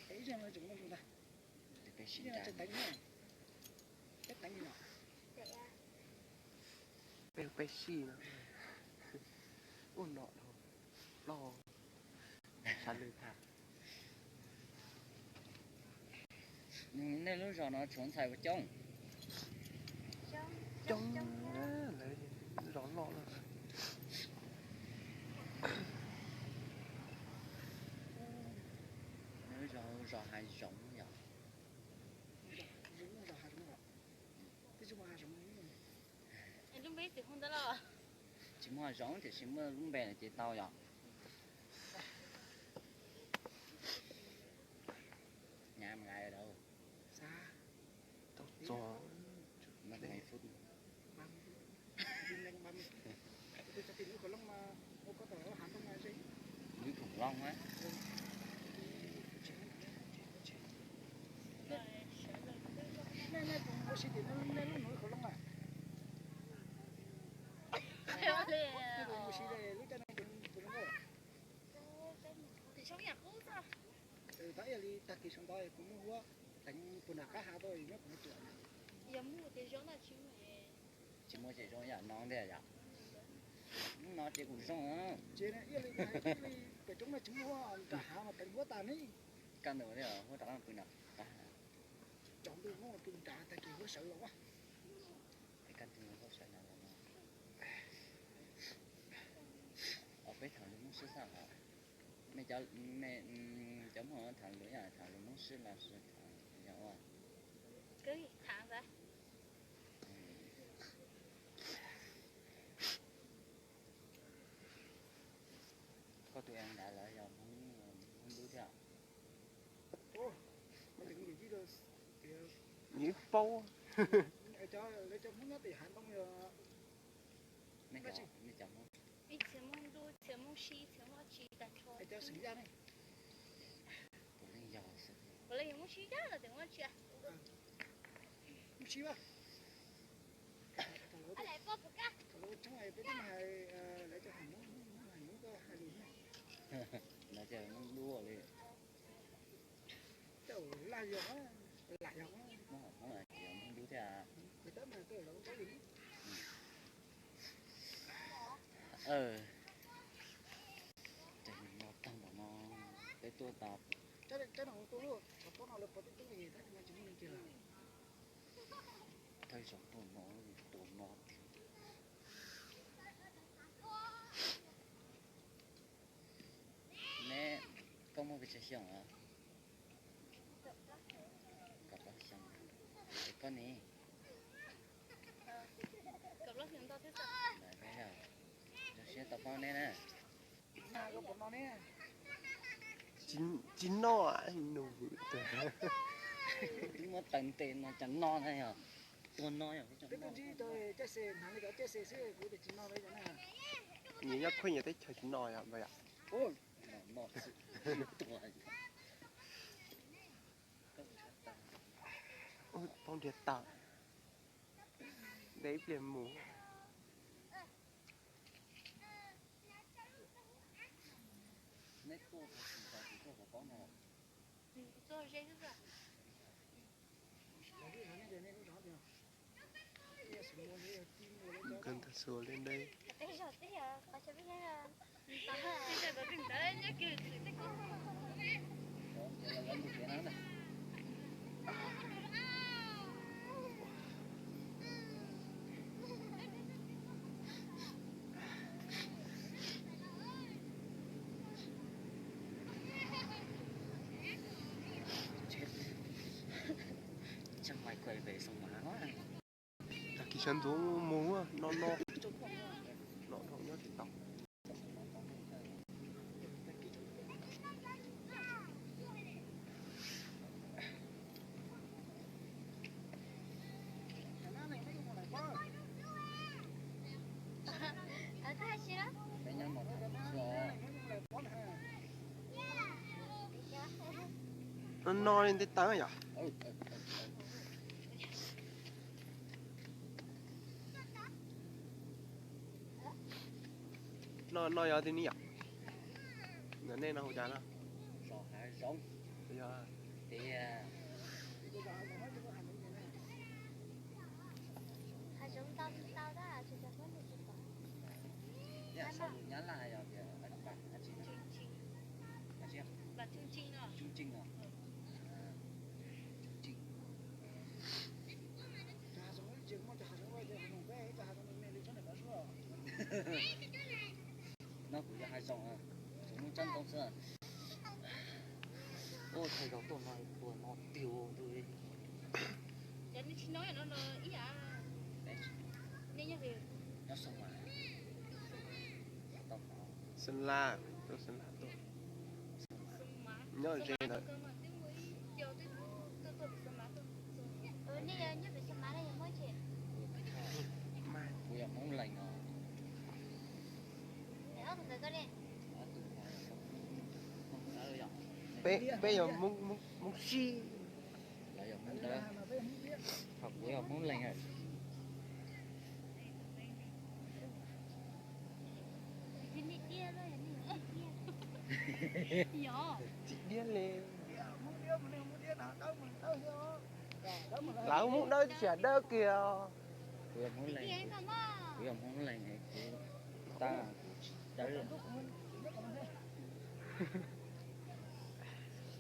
ấy rằng là chúng nó chúng ta Cái xin như là trả chân đánh nha chất đánh như nào Cái xì nó ôn nọ thôi lo sao lười thả nên lúc rồi nó trốn xài vào trong lấy rõ lọ là nếu rồi hay giống nhỉ giống là hạt nó cái chung hạt giống em lúc biết thì không tới đâu. chỉ mua giống thì chỉ mua lúc bè là chỉ tao nhỉ nhà mà ai ở đâu xa tao cho mất 2 phút pin lên 30 tôi sẽ tìm cái lông mà nó có thể hạt trong này gì núi khủng long á nên cũng có sự kiện nên nó nổi khổ lắm à Theo đi. cái cũng sự này lúc cho nên cũng nó Thì sống nhà cũ sao? từ tại đi ta kỳ xong đó cũng mua đánh quần áo cá hà thôi nó cũng chuyện Giờ mua thì giống là chim mẹ. chỉ mua chỉ giống nhà non thế à nó chỉ cũng giống á chế này yêu cái chúng nó chúng mua cả hà mà đánh mua tàn ấy căn nữa đấy à không tao làm cái nào chọn được nó là kinh trả ta kỳ có sợ lắm quá cái căn thì có sợ nào là ở bên thằng nó muốnซื้อsao hả mẹ chấm họ thằng nữa à thằng nó muốnซื้อlàซื้อthằng nhau à Cứ thẳng ra. có tụi em đã lại rồi muốn đứa theo ô mình đừng gì đâu thì như bao cho muốn nó thì hạn đông giờ mấy chồng không Đi chém mông đu, chém mông xí, chém mông chỉ đặt cho. cho xử ra này tụi nó giàu sự Bữa nay mông xí ra là chém mông chưa? một xíu à Anh lại có một cái. trong này bên này lấy cho hàng muốn có 2 điểm này nó chờ nó đua đi chỗ lại gió nó là kiểu muốn đứa theo à người ta mà cái đó có gì trời nó tăng của nó cái tua tạp cái nào tôi luôn có nào là có cái gì đó mà chúng mình kia là thay sống tụi nó nè có một cái xe à cặp bác xe cái con này Cặp lót hiện tao thế sao? đấy bây giờ cho xe tập con này nè có một nó nè chín nó à nụ nhưng mà tận tiền nó chẳng non hay hả tuần nói rồi cái con gì tôi chết xe hàng này có chết xe xe của tôi chỉ nó đấy cho nè nhìn nhá khuyên nhà tết chờ chín nồi à vậy à ôi nó tuổi ôi phong thiệt tạo đấy liền mù nét cô của con nào Rồi dây rất là. cần thật sửa lên đây Bây giờ tí à, có cho biết là. Bây giờ có đừng tới nhá kiểu sự tích có. đó giờ là lên một cái nào này chẳng mày quay về xong mà quá là kỳ chân tú mù à nó nhớ thì tóc Ở thái xí đó. cái nhân một rồi nó no lên tới tới à nó ở thế này à nên là hồi chán à rồi hai giống Dạ. thì Bây giờ họ nói cho hành như này. Hai chúng tao tao đã chỉ cho nó một chút thôi. nhà sau nhá lại rồi thì bạn anh chị chương trình anh chị và chương trình à chương trình à chương trình Cha sống ấy chừng mà cha sống ấy thì không về cha sống này đi cho này có số. nó cũng là hai dòng à chúng chân công sơn Ô thầy giáo tổ này của nó tiêu rồi. cho nên chị nói là nó ý à đấy nên như vậy nó sống mà tổng nó Sơn La, tôi Sơn La tổ. sung má Nhớ gì đấy. cơ mà tiếng mới giờ tôi sung má tôi Như giờ như bị sao má đây mới chị. Mai. bây giờ muốn lành nó Để ớt từ cái đi. Bây giờ muốn chi. bây giờ muốn đó Mà về không biết. học bây giờ muốn lành rồi Đi đi đi rồi đi. nhỏ Chị biết lên. Muốn đi muốn đi nào đâu mình đâu rồi. Đó mà Lão muốn đâu chả đâu kìa. bây giờ muốn Đi lành anh không á. bây giờ muốn lành này ta Lúc mình rất là